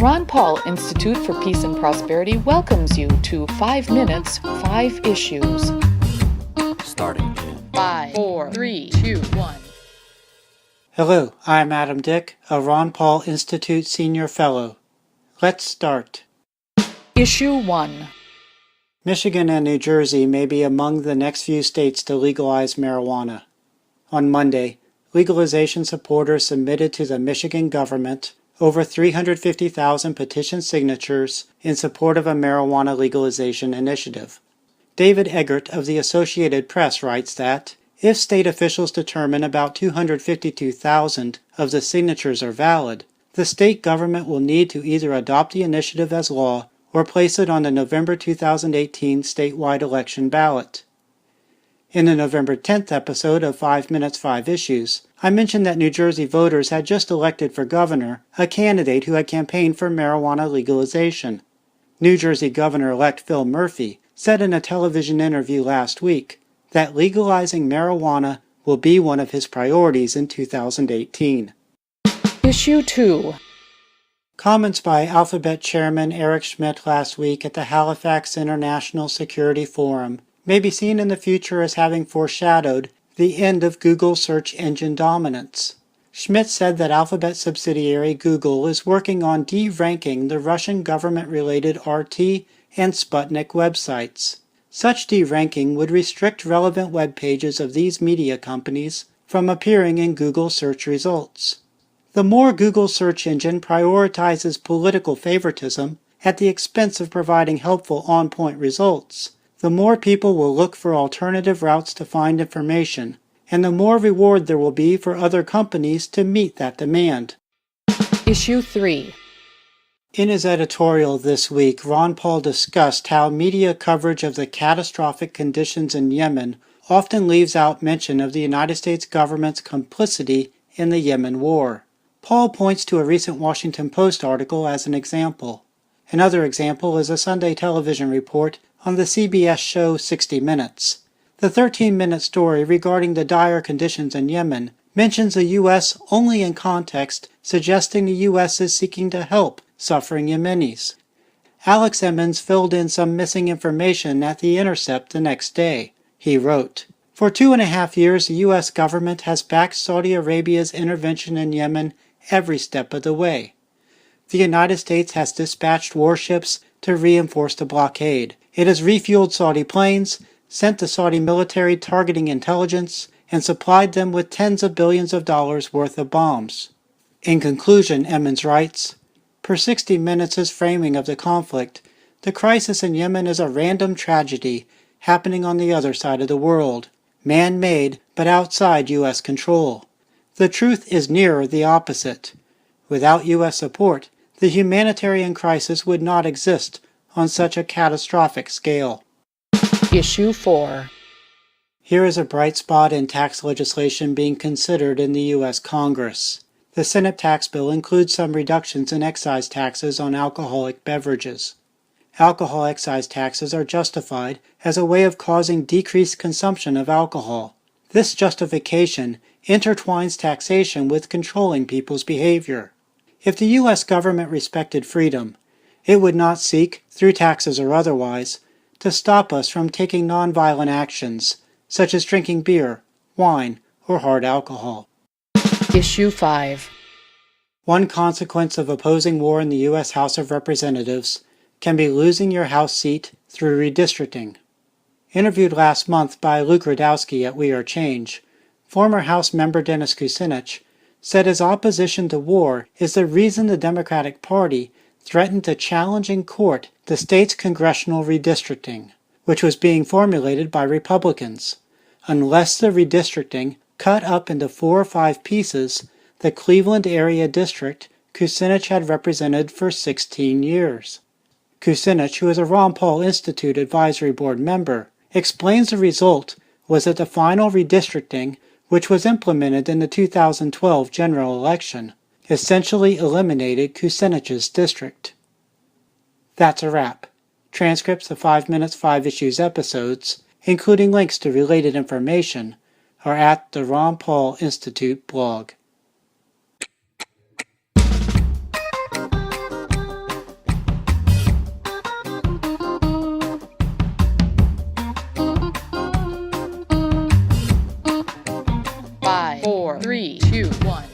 Ron Paul Institute for Peace and Prosperity welcomes you to 5 Minutes, 5 Issues. Starting in 5, 4, 3, 2, 1. Hello, I'm Adam Dick, a Ron Paul Institute Senior Fellow. Let's start. Issue 1. Michigan and New Jersey may be among the next few states to legalize marijuana. On Monday, legalization supporters submitted to the Michigan government over 350,000 petition signatures in support of a marijuana legalization initiative. David Eggert of the Associated Press writes that, if state officials determine about 252,000 of the signatures are valid, the state government will need to either adopt the initiative as law or place it on the November 2018 statewide election ballot. In the November 10th episode of 5 Minutes 5 Issues, I mentioned that New Jersey voters had just elected for governor a candidate who had campaigned for marijuana legalization. New Jersey Governor-elect Phil Murphy said in a television interview last week that legalizing marijuana will be one of his priorities in 2018. Issue 2. Comments by Alphabet Chairman Eric Schmidt last week at the Halifax International Security Forum may be seen in the future as having foreshadowed the end of Google's search engine dominance. Schmidt said that Alphabet subsidiary Google is working on de-ranking the Russian government-related RT and Sputnik websites. Such de-ranking would restrict relevant web pages of these media companies from appearing in Google search results. The more Google's search engine prioritizes political favoritism at the expense of providing helpful on-point results, the more people will look for alternative routes to find information, and the more reward there will be for other companies to meet that demand. Issue 3. In his editorial this week, Ron Paul discussed how media coverage of the catastrophic conditions in Yemen often leaves out mention of the United States government's complicity in the Yemen war. Paul points to a recent Washington Post article as an example. Another example is a Sunday television report on the CBS show 60 Minutes. The 13-minute story regarding the dire conditions in Yemen mentions the U.S. only in context suggesting the U.S. is seeking to help suffering Yemenis. Alex Emmons filled in some missing information at The Intercept the next day. He wrote, "For 2.5 years, the U.S. government has backed Saudi Arabia's intervention in Yemen every step of the way. The United States has dispatched warships to reinforce the blockade. It has refueled Saudi planes, sent the Saudi military targeting intelligence, and supplied them with tens of billions of dollars worth of bombs." In conclusion, Emmons writes, per 60 Minutes' framing of the conflict, the crisis in Yemen is a random tragedy happening on the other side of the world, man-made but outside U.S. control. The truth is nearer the opposite. Without U.S. support, the humanitarian crisis would not exist on such a catastrophic scale. Issue 4. Here is a bright spot in tax legislation being considered in the U.S. Congress. The Senate tax bill includes some reductions in excise taxes on alcoholic beverages. Alcohol excise taxes are justified as a way of causing decreased consumption of alcohol. This justification intertwines taxation with controlling people's behavior. If the U.S. government respected freedom, it would not seek, through taxes or otherwise, to stop us from taking nonviolent actions, such as drinking beer, wine, or hard alcohol. Issue 5. One consequence of opposing war in the U.S. House of Representatives can be losing your House seat through redistricting. Interviewed last month by Luke Radowski at We Are Change, former House member Dennis Kucinich said his opposition to war is the reason the Democratic Party threatened to challenge in court the state's congressional redistricting, which was being formulated by Republicans, unless the redistricting cut up into 4 or 5 pieces the Cleveland area district Kucinich had represented for 16 years. Kucinich, who is a Ron Paul Institute Advisory Board member, explains the result was that the final redistricting, which was implemented in the 2012 general election, essentially eliminated Kucinich's district. That's a wrap. Transcripts of 5 Minutes 5 Issues episodes, including links to related information, are at the Ron Paul Institute blog. 5, 4, 3, 2, 1.